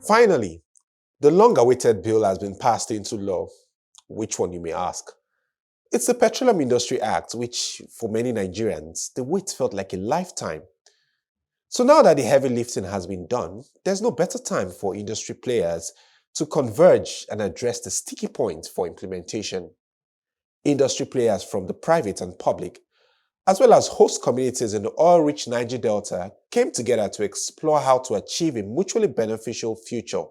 Finally, the long-awaited bill has been passed into law. Which one, you may ask? It's the Petroleum Industry Act, which, for many Nigerians, the wait felt like a lifetime. So now that the heavy lifting has been done, there's no better time for industry players to converge and address the sticky point for implementation. Industry players from the private and public, as well as host communities in the oil-rich Niger Delta, came together to explore how to achieve a mutually beneficial future.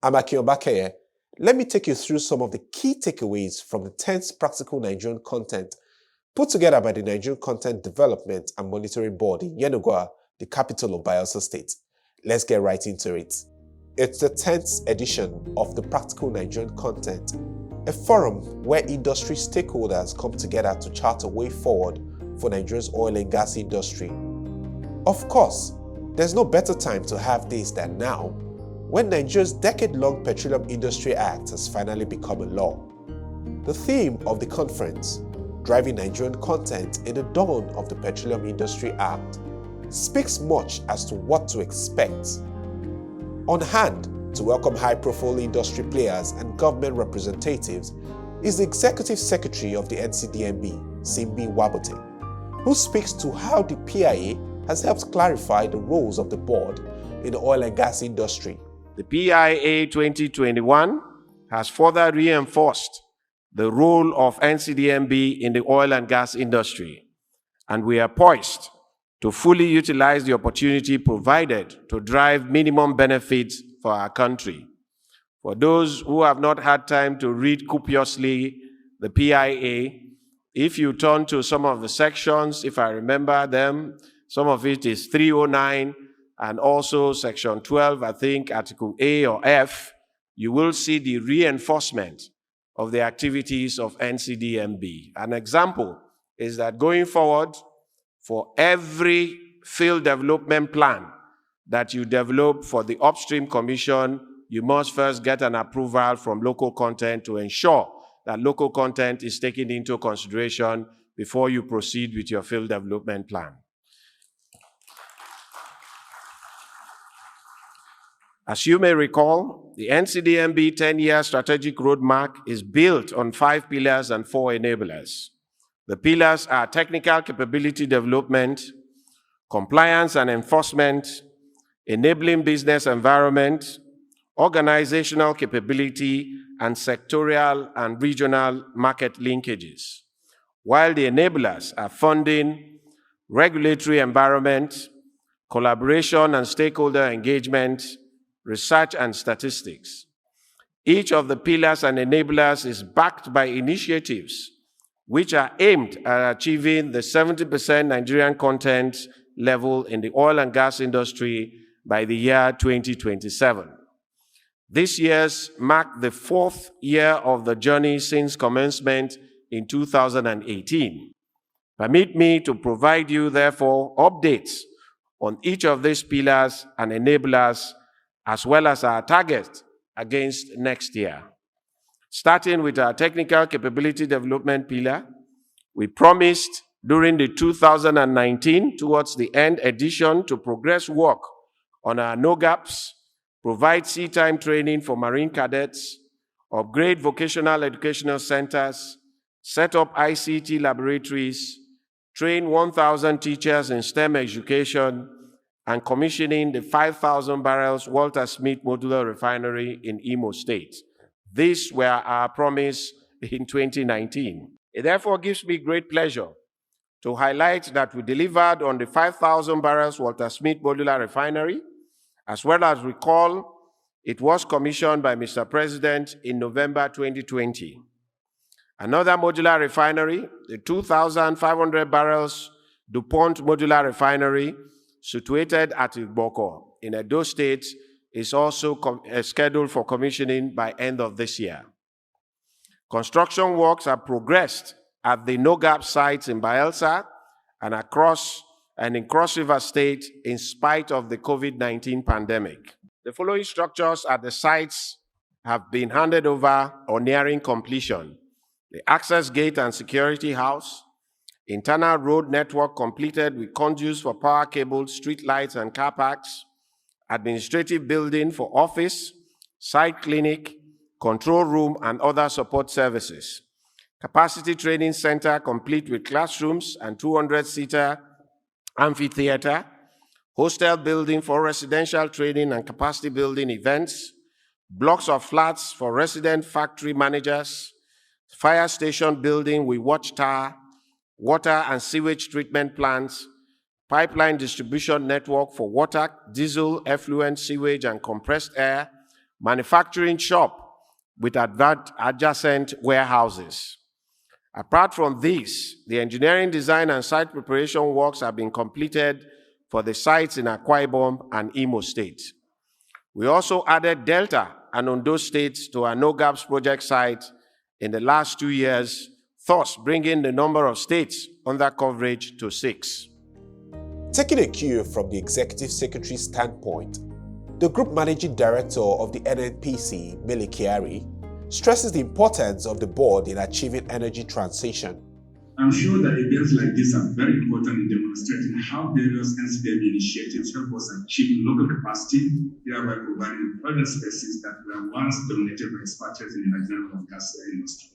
I'm Ehi-Omoike. Let me take you through some of the key takeaways from the 10th Practical Nigerian Content put together by the Nigerian Content Development and Monitoring Board in Yenagoa, the capital of Bayelsa State. Let's get right into it. It's the 10th edition of the Practical Nigerian Content, a forum where industry stakeholders come together to chart a way forward for Nigeria's oil and gas industry. Of course, there's no better time to have this than now, when Nigeria's decade-long Petroleum Industry Act has finally become a law. The theme of the conference, Driving Nigerian Content in the Dawn of the Petroleum Industry Act, speaks much as to what to expect. On hand to welcome high-profile industry players and government representatives is the Executive Secretary of the NCDMB, Simbi Wabote, who speaks to how the PIA has helped clarify the roles of the board in the oil and gas industry. The PIA 2021 has further reinforced the role of NCDMB in the oil and gas industry, and we are poised to fully utilize the opportunity provided to drive minimum benefits for our country. For those who have not had time to read copiously the PIA, if you turn to some of the sections, if I remember them, some of it is 309 and also section 12, I think article A or F, you will see the reinforcement of the activities of NCDMB. An example is that going forward, for every field development plan that you develop for the upstream commission, you must first get an approval from local content to ensure that local content is taken into consideration before you proceed with your field development plan. As you may recall, the NCDMB 10-year strategic roadmap is built on 5 pillars and 4 enablers. The pillars are technical capability development, compliance and enforcement, enabling business environment, organizational capability, and sectorial and regional market linkages, while the enablers are funding, regulatory environment, collaboration and stakeholder engagement, research and statistics. Each of the pillars and enablers is backed by initiatives which are aimed at achieving the 70% Nigerian content level in the oil and gas industry by the year 2027. This year's marked the 4th year of the journey since commencement in 2018. Permit me to provide you, therefore, updates on each of these pillars and enablers, as well as our target against next year. Starting with our technical capability development pillar, we promised during the 2019 towards the end edition to progress work on our no gaps, provide sea time training for marine cadets, upgrade vocational educational centers, set up ICT laboratories, train 1,000 teachers in STEM education, and commissioning the 5,000 barrels Walter Smith Modular Refinery in Imo State. These were our promise in 2019. It therefore gives me great pleasure to highlight that we delivered on the 5,000 barrels Walter Smith Modular Refinery, as well as recall it was commissioned by Mr. President in November 2020. Another modular refinery, the 2,500 barrels DuPont Modular Refinery, situated at Iboko in Edo State, is also scheduled for commissioning by end of this year. Construction works have progressed at the no-gap sites in Bayelsa and in Cross River State in spite of the COVID-19 pandemic. The following structures at the sites have been handed over or nearing completion: the access gate and security house, internal road network completed with conduits for power cables, street lights, and car parks, administrative building for office, site clinic, control room, and other support services. Capacity training center complete with classrooms and 200-seater amphitheater, hostel building for residential training and capacity building events, blocks of flats for resident factory managers, fire station building with watchtower, water and sewage treatment plants, pipeline distribution network for water, diesel, effluent, sewage, and compressed air, manufacturing shop with adjacent warehouses. Apart from this, the engineering design and site preparation works have been completed for the sites in Akwa Ibom and Imo State. We also added Delta and Ondo states to our no-gaps project site in the last 2 years, thus bringing the number of states under coverage to 6. Taking a cue from the Executive Secretary's standpoint, the Group Managing Director of the NNPC, Mele Kyari, stresses the importance of the board in achieving energy transition. I'm sure that events like this are very important in demonstrating how various NCDMB initiatives help us achieve local capacity, thereby providing urban spaces that were once dominated by expatriates in the Nigerian oil and gas industry.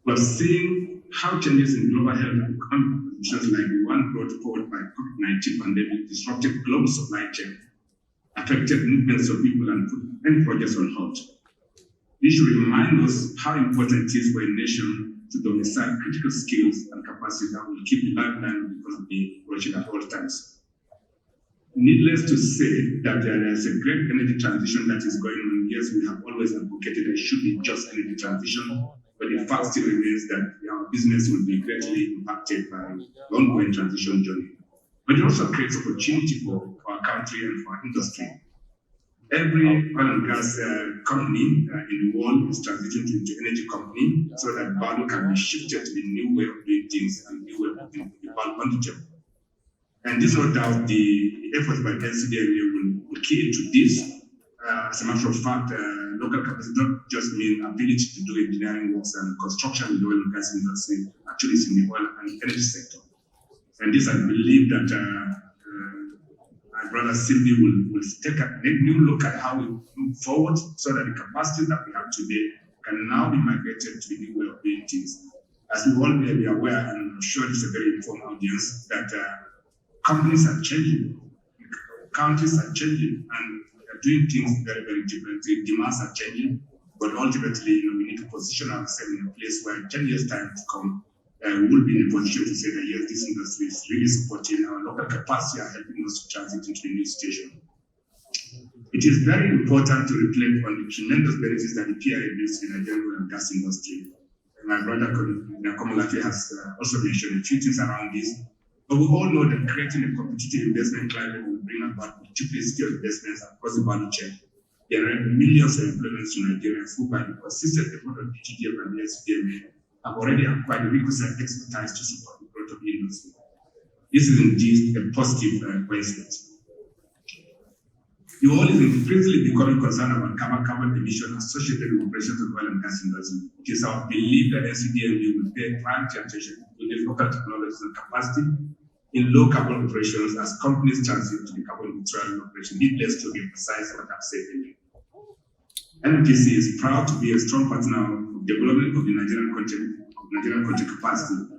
We're seeing how changes in global health and economic conditions like the one brought forward by COVID-19 pandemic disrupted global supply chain, affected movements of people, and put many projects on hold. This should remind us how important it is for a nation to domicile critical skills and capacity that will keep the lifeline of the economy working at all times. Needless to say that there is a great energy transition that is going on. Yes, we have always advocated there should be just energy transition, but the fact still remains that our business will be greatly impacted by the ongoing transition journey. But it also creates opportunity for our country and for our industry. Every oil and gas company in the world is transitioning into energy company so that value can be shifted to the new way of doing things and new way of putting the value on the table. And this, no doubt, the efforts by NCDMB will key into this. As a matter of fact, local capacity don't just mean ability to do engineering works and construction in the oil and gas industry. Actually, it's in the oil and energy sector. And this, I believe that my brother simply will take a new look at how we move forward so that the capacity that we have today can now be migrated to the new way of doing things. As we all may be aware, and I'm sure it's a very informed audience, that companies are changing, countries are changing, and they're doing things very, very differently. Demands are changing, but ultimately, we need to position ourselves in a place where 10 years' time to come, we will be in a position to say that yes, this industry is really supporting our local capacity and helping us to transit into a new station. It is very important to reflect on the tremendous benefits that the PIA brings to the Nigerian oil and gas industry. My brother Ehi-Omoike has also mentioned a few things around this, but we all know that creating a competitive investment climate will bring about multiplicity of investments across the value chain, generate millions of employments to Nigerians who, by the consistent effort of the TGF and the NCDMB, have already acquired the requisite expertise to support the growth of the industry. This is indeed a positive coincidence. The world is increasingly becoming concerned about carbon emissions associated with operations of oil and gas industry. It is our belief that NCDMB will pay primary attention to the local technologies and capacity in low carbon operations as companies transit to the carbon neutral operation. Needless to emphasize what I've said earlier. NNPC is proud to be a strong partner of development of the Nigerian content capacity,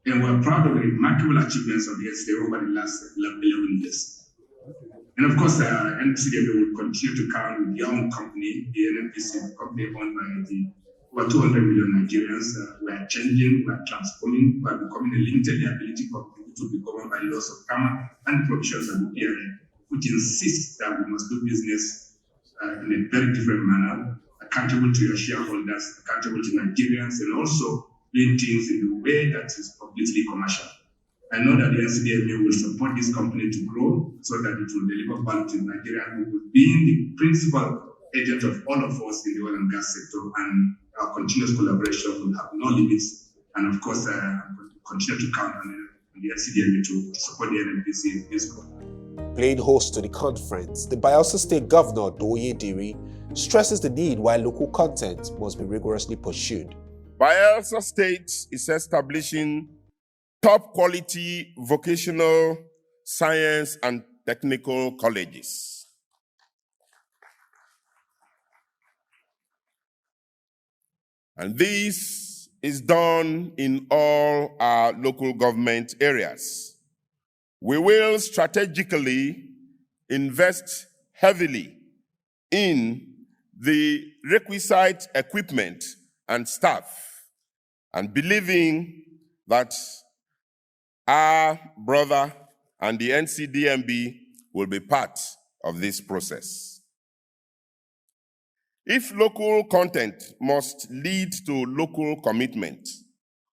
and we're proud of the remarkable achievements of the NCDMB over the last 11 years. And of course, NCDMB will continue to count with young company, the NNPC company owned by over 200 million Nigerians. We are changing, we are transforming, we are becoming a limited liability company to be governed by laws of karma and provisions of the PRA, which insists that we must do business in a very different manner, accountable to your shareholders, accountable to Nigerians, and also doing things in a way that is completely commercial. I know that the NCDMB will support this company to grow so that it will deliver value to Nigerians, who will be the principal agent of all of us in the oil and gas sector, and our continuous collaboration will have no limits. And of course, continue to count on the NCDMB to support the NNPC in this growth. Playing host to the conference, the Bayelsa State Governor, Doye Diri, stresses the need why local content must be rigorously pursued. Bayelsa State is establishing top quality vocational science and technical colleges. And this is done in all our local government areas. We will strategically invest heavily in the requisite equipment and staff, and believing that our brother and the NCDMB will be part of this process. If local content must lead to local commitment,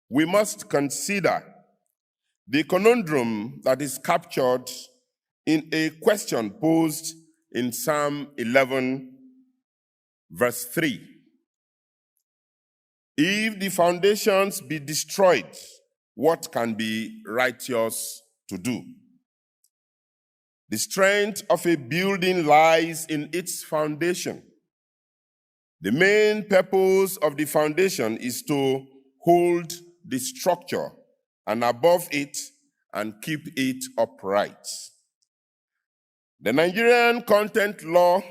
we must consider the conundrum that is captured in a question posed in Psalm 11, verse 3. If the foundations be destroyed, what can be righteous to do? The strength of a building lies in its foundation. The main purpose of the foundation is to hold the structure and above it and keep it upright. The Nigerian Content Law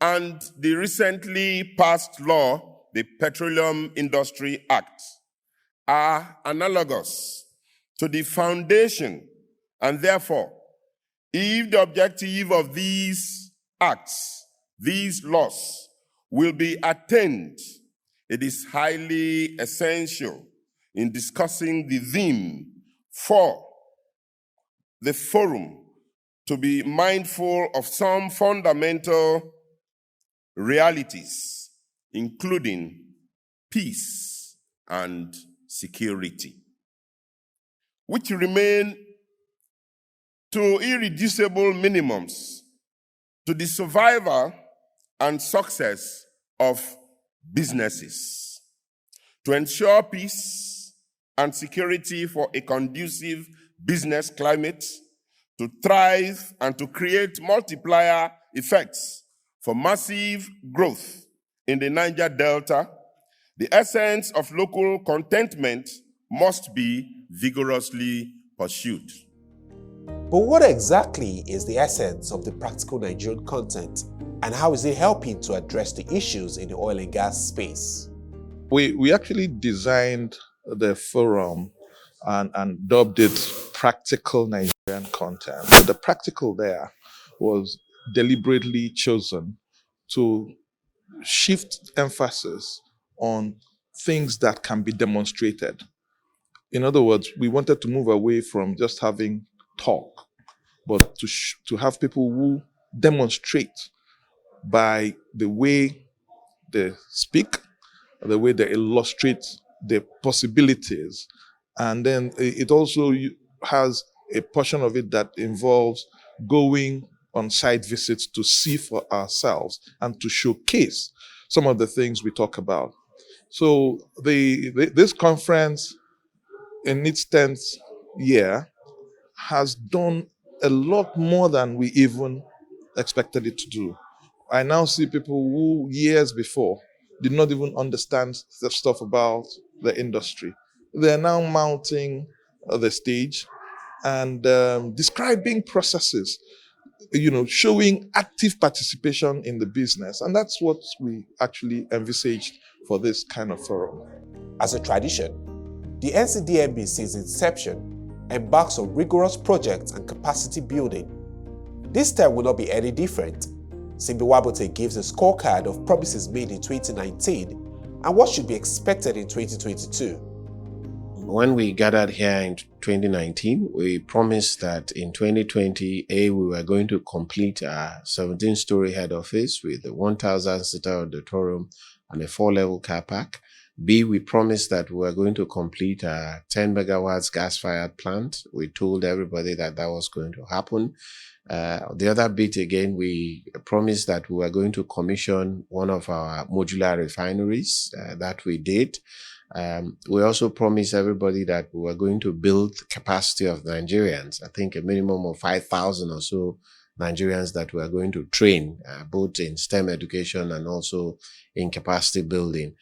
and the recently passed law, the Petroleum Industry Act, are analogous to the foundation, and therefore, if the objective of these acts, these laws, will be attained, it is highly essential in discussing the theme for the forum to be mindful of some fundamental realities, including peace and security, which remain to irreducible minimums to the survival and success of businesses. To ensure peace and security for a conducive business climate, to thrive and to create multiplier effects for massive growth in the Niger Delta, the essence of local contentment must be vigorously pursued. But what exactly is the essence of the Practical Nigerian Content, and how is it helping to address the issues in the oil and gas space? We actually designed the forum and dubbed it Practical Nigerian Content. The practical there was deliberately chosen to shift emphasis on things that can be demonstrated. In other words, we wanted to move away from just having talk, but to have people who demonstrate by the way they speak, the way they illustrate the possibilities. And then it also has a portion of it that involves going on site visits to see for ourselves and to showcase some of the things we talk about. So this conference, in its 10th year, has done a lot more than we even expected it to do. I now see people who years before did not even understand the stuff about the industry. They're now mounting the stage and describing processes, showing active participation in the business. And that's what we actually envisaged for this kind of forum. As a tradition, the NCDMB since inception embarks on rigorous projects and capacity building. This time will not be any different. Simbi Wabote gives a scorecard of promises made in 2019 and what should be expected in 2022. When we gathered here in 2019, we promised that in 2020, we were going to complete our 17-story head office with a 1,000-seater auditorium and a 4-level car park. B, we promised that we were going to complete a 10 megawatts gas-fired plant. We told everybody that that was going to happen. The other bit again, we promised that we were going to commission one of our modular refineries. That we did. We also promised everybody that we were going to build the capacity of Nigerians. I think a minimum of 5,000 or so Nigerians that we are going to train, both in STEM education and also in capacity building.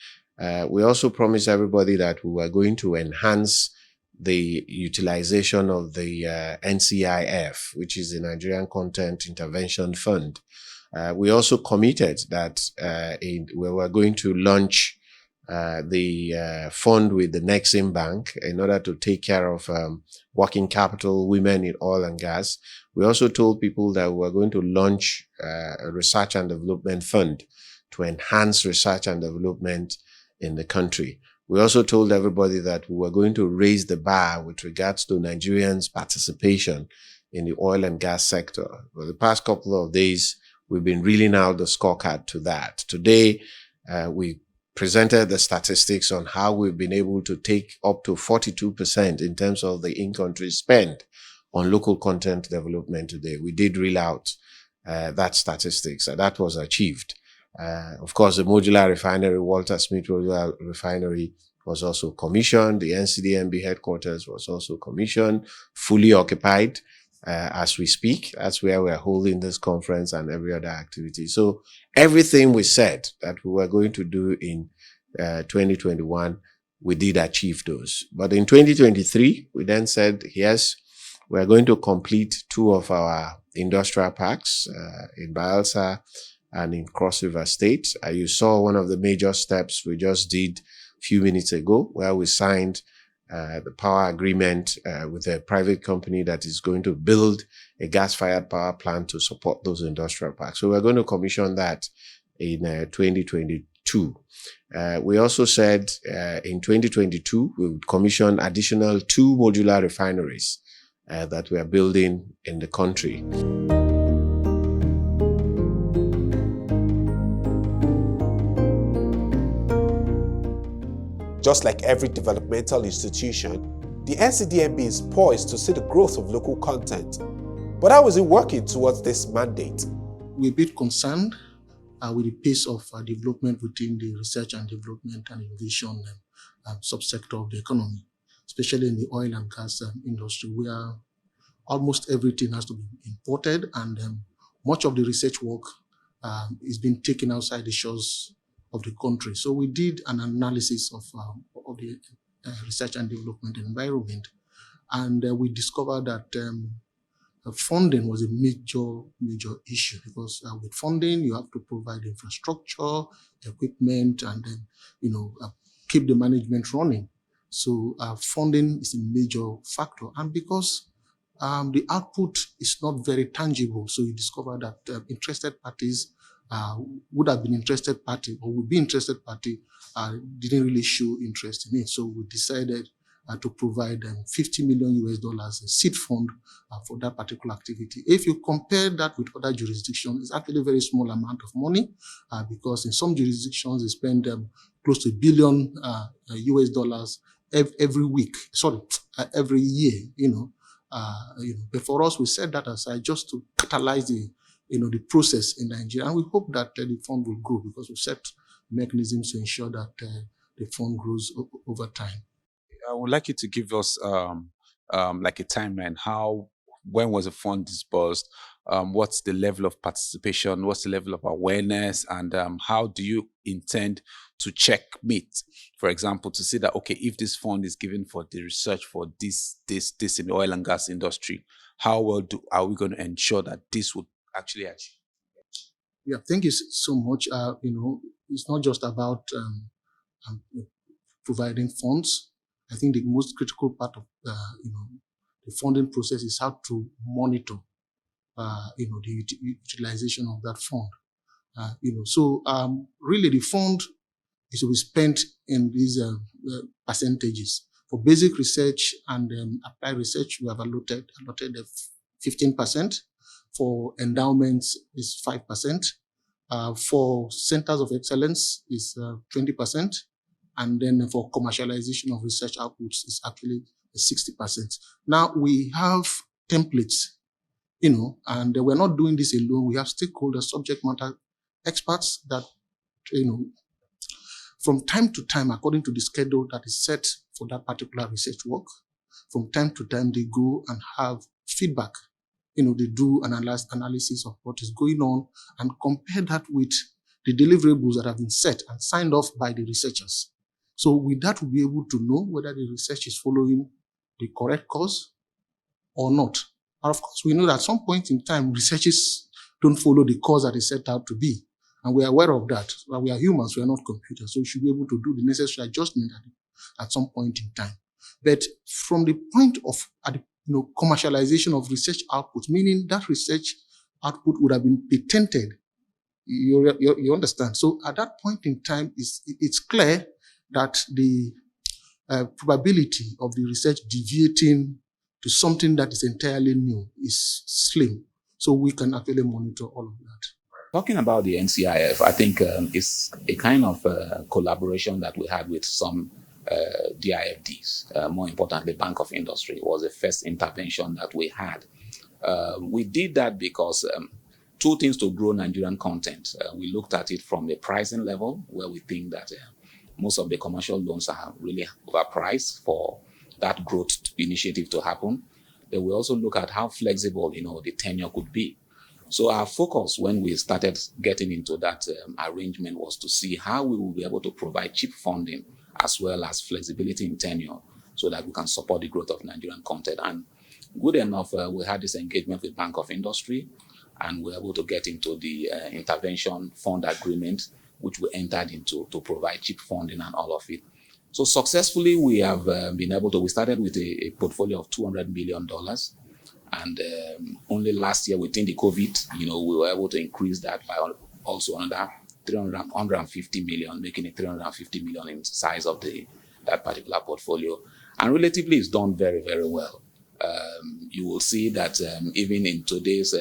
We also promised everybody that we were going to enhance the utilization of the NCIF, which is the Nigerian Content Intervention Fund. We also committed that we were going to launch the fund with the Nexim Bank in order to take care of working capital, women in oil and gas. We also told people that we were going to launch a research and development fund to enhance research and development in the country. We also told everybody that we were going to raise the bar with regards to Nigerians' participation in the oil and gas sector. For the past couple of days, we've been reeling out the scorecard to that. Today, we presented the statistics on how we've been able to take up to 42% in terms of the in-country spend on local content development today. We did reel out that statistics, and that was achieved. Of course, the modular refinery, Walter Smith Modular Refinery, was also commissioned. The NCDMB headquarters was also commissioned, fully occupied as we speak. That's where we're holding this conference and every other activity. So everything we said that we were going to do in 2021, we did achieve those. But in 2023, we then said, yes, we're going to complete 2 of our industrial parks in Bayelsa and in Cross River State. You saw one of the major steps we just did a few minutes ago, where we signed the power agreement with a private company that is going to build a gas-fired power plant to support those industrial parks. So we're going to commission that in 2022. We also said in 2022, we would commission additional 2 modular refineries that we are building in the country. Just like every developmental institution, the NCDMB is poised to see the growth of local content. But how is it working towards this mandate? We're a bit concerned with the pace of development within the research and development and innovation subsector of the economy, especially in the oil and gas industry, where almost everything has to be imported, and much of the research work is being taken outside the shores of the country. So we did an analysis of the research and development environment, and we discovered that funding was a major issue, because with funding you have to provide infrastructure, equipment, and then keep the management running. So funding is a major factor, and because the output is not very tangible, so you discover that interested parties would have been interested party or would be interested party didn't really show interest in it. So we decided to provide $50 million US in seed fund for that particular activity. If you compare that with other jurisdictions, it's actually a very small amount of money because in some jurisdictions they spend close to $1 billion US every year. But for us, we set that aside just to catalyze the process in Nigeria, and we hope that the fund will grow, because we've set mechanisms to ensure that the fund grows over time. I would like you to give us like a timeline. When was the fund disbursed? What's the level of participation? What's the level of awareness? And how do you intend to checkmate, for example, to see that, okay, if this fund is given for the research for this in the oil and gas industry, how well are we going to ensure that this would actually achieve? Yeah, thank you so much. It's not just about providing funds. I think the most critical part of the funding process is how to monitor the utilization of that fund. So really the fund is to be spent in these percentages. For basic research and applied research, we have allotted 15%. For endowments is 5%. For centers of excellence is 20%. And then for commercialization of research outputs is actually 60%. Now we have templates, and we're not doing this alone. We have stakeholders, subject matter experts that, from time to time, according to the schedule that is set for that particular research work, from time to time they go and have feedback. They do analysis of what is going on and compare that with the deliverables that have been set and signed off by the researchers. So with that, we'll be able to know whether the research is following the correct cause or not. And of course, we know that at some point in time, researches don't follow the cause that is set out to be. And we are aware of that. We are humans, we are not computers. So we should be able to do the necessary adjustment at some point in time. But from the point of commercialization of research output, meaning that research output would have been patented, you understand? So at that point in time, it's clear that the probability of the research deviating to something that is entirely new is slim. So we can actually monitor all of that. Talking about the NCIF, I think it's a kind of collaboration that we had with some DIFDs. More importantly, Bank of Industry was the first intervention that we had. We did that because two things to grow Nigerian content. We looked at it from the pricing level, where we think that most of the commercial loans are really overpriced for that growth initiative to happen. Then we also look at how flexible, the tenure could be. So our focus when we started getting into that arrangement was to see how we will be able to provide cheap funding as well as flexibility in tenure so that we can support the growth of Nigerian content. And good enough, we had this engagement with Bank of Industry, and we were able to get into the intervention fund agreement, which we entered into to provide cheap funding and all of it. So successfully, we have been able to, we started with a portfolio of $200 million. And only last year, within the COVID, we were able to increase that by also another 150 million, making it 350 million in size of that particular portfolio. And relatively, it's done very, very well. You will see that even in today's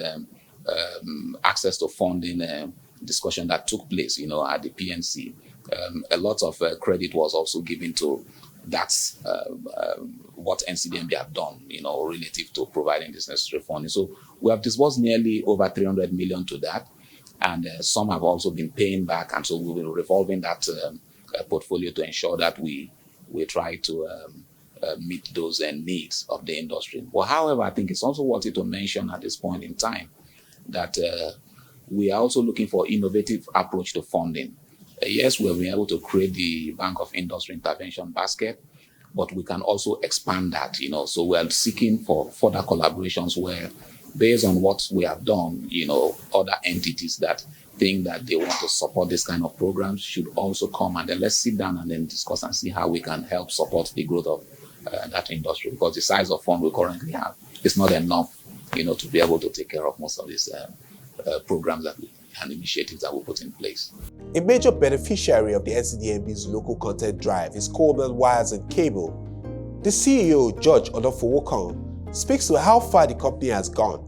access to funding discussion that took place, at the PNC, a lot of credit was also given to that's what NCDMB have done, relative to providing this necessary funding. So we have disbursed nearly over 300 million to that, and some have also been paying back, and so we will be revolving that portfolio to ensure that we try to meet those needs of the industry. But however, I think it's also worthy to mention at this point in time that we are also looking for innovative approach to funding. Yes, we've been able to create the Bank of Industry Intervention Basket, but we can also expand that, So we are seeking for further collaborations where, based on what we have done, other entities that think that they want to support this kind of programs should also come, and then let's sit down and then discuss and see how we can help support the growth of that industry, because the size of fund we currently have is not enough, to be able to take care of most of these programs and initiatives that we put in place. A major beneficiary of the NCDMB's local content drive is Coleman Wires and Cable. The CEO, George Odofowokon, speaks to how far the company has gone.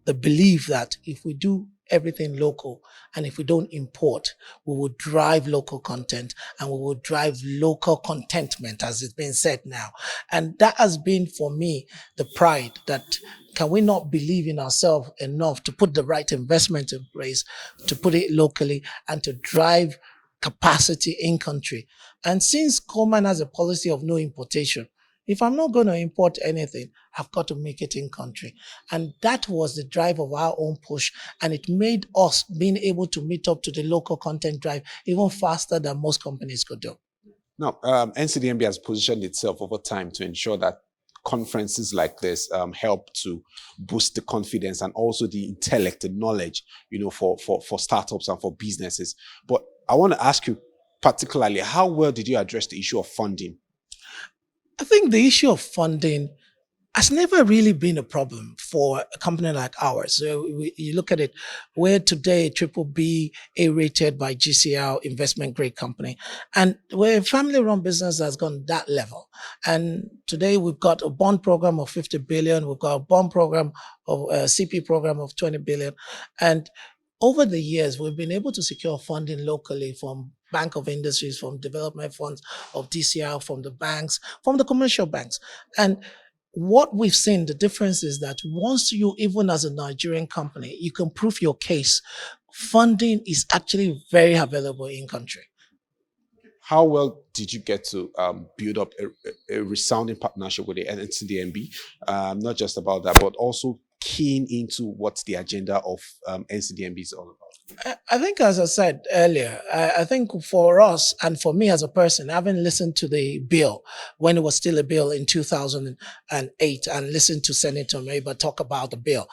The belief that if we do everything local and if we don't import, we will drive local content and we will drive local contentment, as it's been said now. And that has been, for me, the pride that can we not believe in ourselves enough to put the right investment in place, to put it locally and to drive capacity in country. And since Coleman has a policy of no importation, if I'm not going to import anything, I've got to make it in country. And that was the drive of our own push. And it made us being able to meet up to the local content drive even faster than most companies could do. Now, NCDMB has positioned itself over time to ensure that conferences like this help to boost the confidence and also the intellect, the knowledge, for startups and for businesses. But I want to ask you particularly, how well did you address the issue of funding? I think the issue of funding has never really been a problem for a company like ours. So you look at it, we're today a BBB A-rated by GCL investment grade company. And we're a family-run business that's gone that level. And today we've got a bond program of 50 billion. We've got a bond program of a CP program of 20 billion. And over the years, we've been able to secure funding locally from Bank of Industries, from development funds of DCL, from the banks, from the commercial banks. And what we've seen, the difference is that once you, even as a Nigerian company, you can prove your case, funding is actually very available in country. How well did you get to build up a resounding partnership with the NCDMB? Not just about that, but also keen into what the agenda of NCDMB is all about. I think, as I said earlier, I think for us and for me as a person, having listened to the bill when it was still a bill in 2008 and listened to Senator Mabel talk about the bill,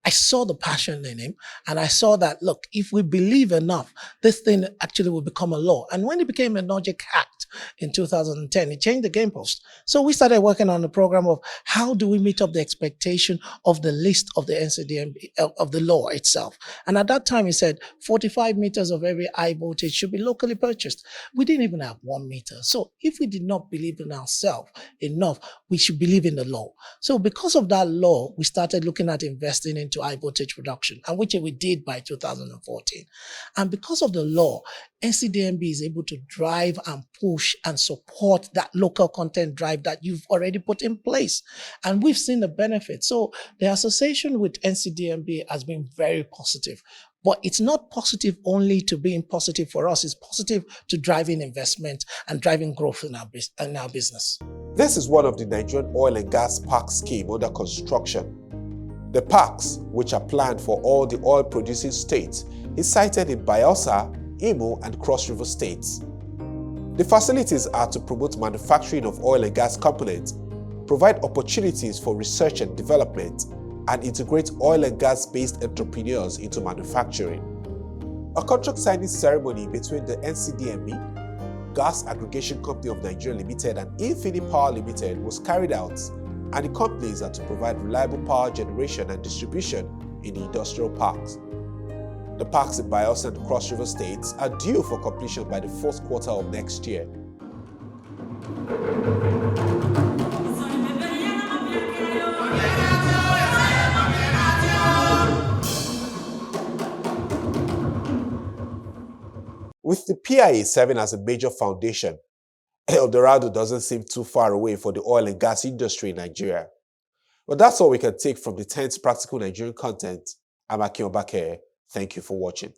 I saw the passion in him, and I saw that, look, if we believe enough, this thing actually will become a law. And when it became a Logic Act in 2010, it changed the game post. So we started working on the program of how do we meet up the expectation of the list of the NCDMB, of the law itself. And at that time, he said 45 meters of every high voltage should be locally purchased. We didn't even have 1 meter. So if we did not believe in ourselves enough, we should believe in the law. So because of that law, we started looking at investing into high voltage production, and which we did by 2014. And because of the law, NCDMB is able to drive and push and support that local content drive that you've already put in place. And we've seen the benefits. So the association with NCDMB has been very positive. But it's not positive only to being positive for us. It's positive to driving investment and driving growth in our business. This is one of the Nigerian oil and gas park scheme under construction. The parks, which are planned for all the oil-producing states, is sited in Bayelsa, Imo, and Cross River states. The facilities are to promote manufacturing of oil and gas components, provide opportunities for research and development, and integrate oil and gas-based entrepreneurs into manufacturing. A contract signing ceremony between the NCDMB, Gas Aggregation Company of Nigeria Limited, and Infinite Power Limited was carried out, and the companies are to provide reliable power generation and distribution in the industrial parks. The parks in Bayelsa and Cross River states are due for completion by the fourth quarter of next year. With the PIA serving as a major foundation, El Dorado doesn't seem too far away for the oil and gas industry in Nigeria. But that's all we can take from the 10th Practical Nigerian Content. I'm Ehi-Omoike. Thank you for watching.